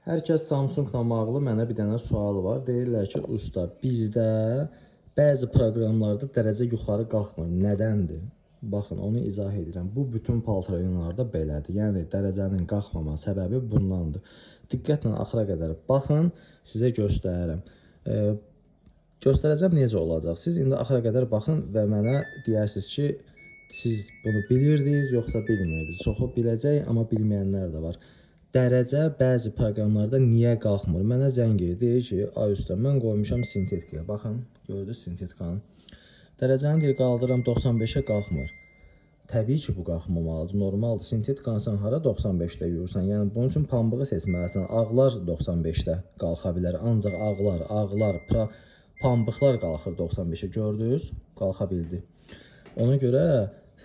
Hər kəs Samsungla bağlı mənə bir dənə sual var. Deyirlər ki, usta, bizdə bəzi proqramlarda dərəcə yuxarı qalxmır. Nədəndir? Baxın, onu izah edirəm. Bu bütün paltarlarda belədir. Yəni dərəcənin qalxmama səbəbi bundandır. Diqqətlə axıra qədər baxın, sizə göstərirəm. Göstərəcəm necə olacaq. Siz indi axıra qədər baxın və mənə deyərsiniz ki, siz bunu bilirdiniz, yoxsa bilmirdiniz. Çoxu biləcək, amma bilməyənlər də var. Dərəcə bəzi proqramlarda niyə qalxmır? Mənə zəng edir, deyir ki, ay usta, mən qoymuşam sintetikaya. Baxın, gördünüz sintetikanı. Dərəcəni deyir, qaldırıram 95-ə qalxmır. Təbii ki, bu qalxmamalıdır, normaldır. Sintetikanı sən hara 95-də yürürsən? Yəni, bunun üçün pambığı seçməlisən. Ağlar 95-də qalxa bilər, ancaq ağlar, pambıqlar qalxır 95-ə. Gördünüz? Qalxa bildi. Ona görə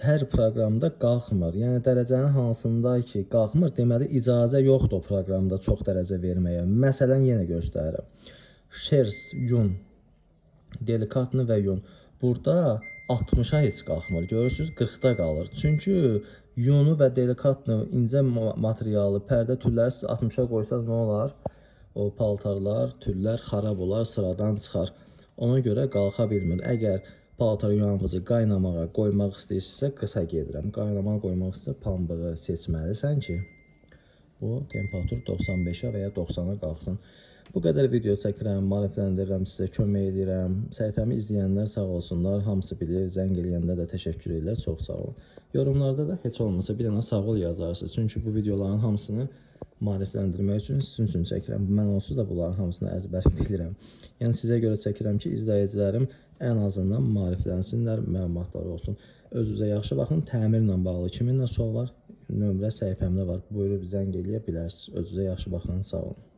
hər proqramda qalxmır. Yəni dərəcənin hansında ki, qalxmır, deməli icazə yoxdur o proqramda çox dərəcə verməyə. Məsələn, yenə göstərirəm. Shers, yun, delikatlı və yun. Burada 60-a heç qalxmır. Görürsünüz, 40-da qalır. Çünki yunu və delikatlı, incə materialı, pərdə tülləri siz 60-a qoysanız nə olar? O paltarlar, tüllər xarab olar, sıradan çıxar. Ona görə qalxa bilmir. Əgər paltar yanğıcı qaynamağa qoymaq istəyirsinizsə, qısa gedirəm. Qaynamağa qoymaq istəyirsə, pambığı seçməlisən ki, bu temperatur 95-ə və ya 90-a qalxsın. Bu qədər video çəkirəm, maarifləndirirəm, sizə kömək edirəm. Səhifəmi izləyənlər sağ olsunlar, hamısı bilir, zəng eləyəndə də təşəkkür edirlər, çox sağ olun. Yorumlarda da heç olmasa bir dənə sağ ol yazarsınız. Çünki bu videoların hamısını maarifləndirmək üçün sizin üçün çəkirəm. Mən onsuz da bunların hamısını əzbər bilirəm. Yəni sizə görə çəkirəm ki, izləyicilərim ən azından maariflənsinlər, məlumatları olsun. Özünüzə yaxşı baxın, təmirlə bağlı kiminlə sual var, nömrə səhifəmdə var. Buyurub zəng eləyə bilərsiniz. Özünüzə yaxşı baxın, sağ olun.